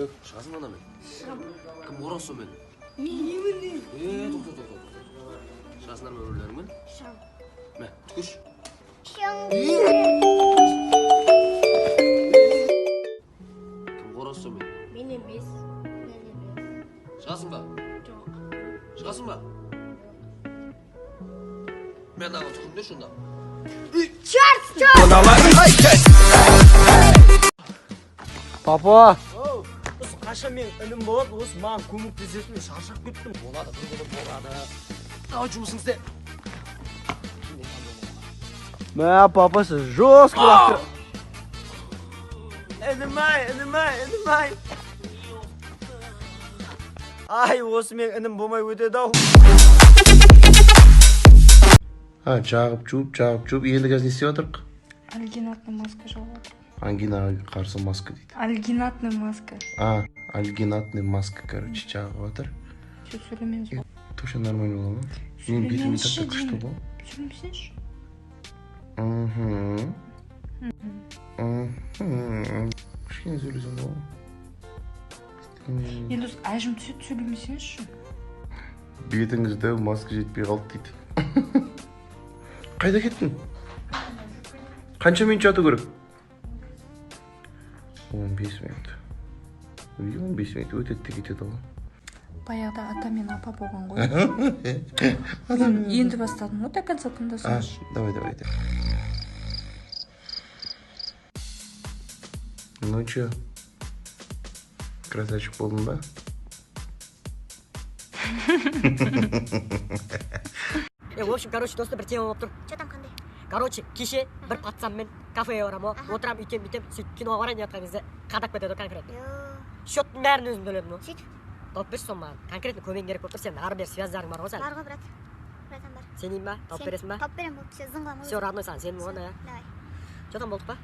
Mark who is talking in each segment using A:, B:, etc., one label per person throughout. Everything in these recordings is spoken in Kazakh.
A: Шығасың ана мен? Кім орасы мен?
B: Мен.
A: Тоқ. Шығасыңдар ма өрлеріңмен?
B: Шығам.
A: Мә, түкіш. Кім орасы мен?
B: Мен емес.
A: Шығасың ба?
B: Жоқ.
A: Шығасың ба? Мен аға түкімде шында.
B: Черт!
C: Папа! Осы қашан мен ілім болады, осы маған көмектесетін шаршап кеттім.
A: Болады, бір күні болады. Ау, жұмысың істе.
C: Мә, папа, сіз жестко лақтыр. Інімай. Ай, осы мен інім болмай өтеді ау.
D: Жағып, жуып. Енді қазір не істеп отырық?
E: Альгинатный маска жауап.
D: Ангинаға қарсы маска дейді.
E: Альгинатный маска.
D: Альгинатный маска, короче, жағып отыр.
E: Че сөйлемеңіз бол.
D: Точно нормально бола ма? Мен бетіме так күшті бол.
E: Сөйлемесеңізші.
D: Кішкене сөйлесем бол.
E: Енді осы әжім түседі сөйлемесеңізші.
D: Бетіңізді маска жетпей қалды дейді. Қайда кеттің? Қанша минут жату керек? 15 минут. 15 минут өтеді де кетеді ғой.
E: Баяғыда ата мен апа болған ғой. Енді бастадым ғой, до конца тыңдасаңызшы.
D: Давай. Ну чё? Красавчик болдың ба?
C: В общем, досты бір тема болып тұр.
B: Че там қандай?
C: Короче, кеше бір пацанмен кафеге барам, отырам, үйтем, сөйтіп киноға барайын деп жатқан кезде қадап кетеді конкретно. Счеттың бәрін өзім төледім.
B: Сөйтіп?
C: Тауып берші соң маған. Конкретно көмең керек болып тұр, сен ары бер связьдарың бар ғой сәл.
B: Бар ғой, братан бар.
C: Сенейін ба? Тауып бересің ба?
B: Тауып берем болды, сен зыңғылама.
C: Все, родной сан, сенің оған, ja.
B: Давай.
C: Че там болдық па?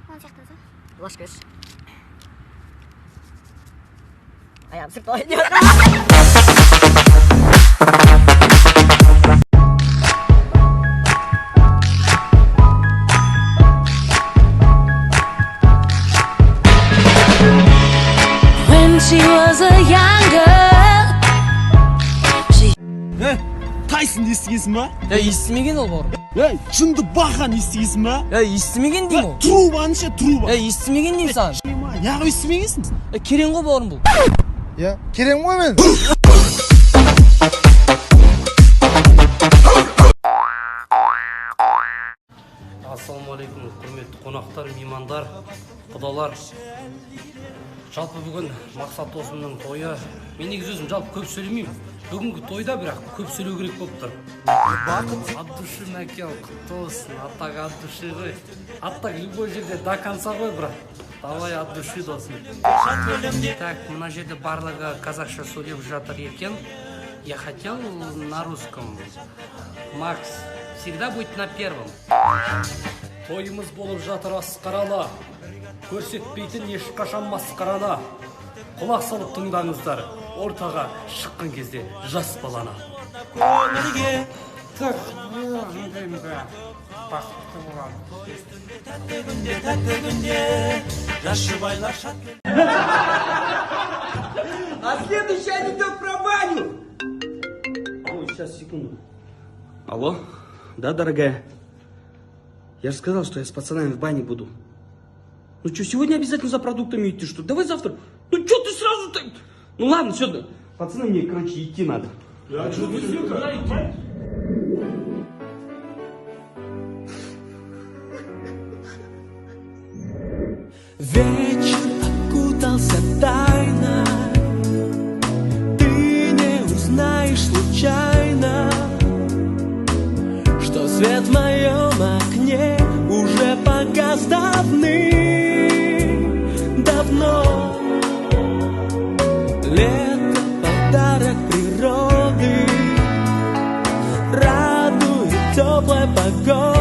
B: Он сияқтан соң.
C: Лаш кеш. Аяғым сырт ойын.
F: She was a young girl.
C: Тайсон естігесің ба?
G: Естімеген ол бауырым.
C: Жынды бақан естігесің ба?
G: Естімеген дейм ол.
C: Трубаны ше, труба.
G: Естімеген дейм саған.
C: Яғы естімегенсің?
G: Керең ғой бауырым бұл.
D: Керем ғой мен.
A: Ассалаумағалейкум, құрметті қонақтар, меймандар, құдалар. Жалпы бүгін Мақсат досымның тойы. Мен негізі өзім жалпы көп сөйлемеймін. Бүгінгі тойда бірақ көп сөйлеу керек болып тұр. От души Мәкен, құтты болсын. Аттақ от души ғой. Аттақ любой жерде до конца ғой, брат. Давай от души досым. Так, мына жерде барлығы қазақша сөйлеп жатыр екен. Я хотел на русском. Макс, всегда будь на первом. Тойымыз болып жатыр асқарала. Көрсетпейтін ешқашан масқарана. Құлақ салып тыңдаңыздар. Ортаға шыққан кезде жас балана. Так, бақытты болады.
C: А следующий анекдот про баню.
A: Ой, сейчас, секунду. Алло? Да, дорогая? Я же сказал, что я с пацанами в бане буду. Ну что, сегодня обязательно за продуктами идти, что? Давай завтра. Ну что ты сразу так? Ну ладно, все, пацаны, мне, короче, идти надо. А что ты идти?
H: Вечер окутался тайной, ты не узнаешь случайно, что свет в моем окне уже погас давным-давно. Лето — подарок природы, радует теплая погода.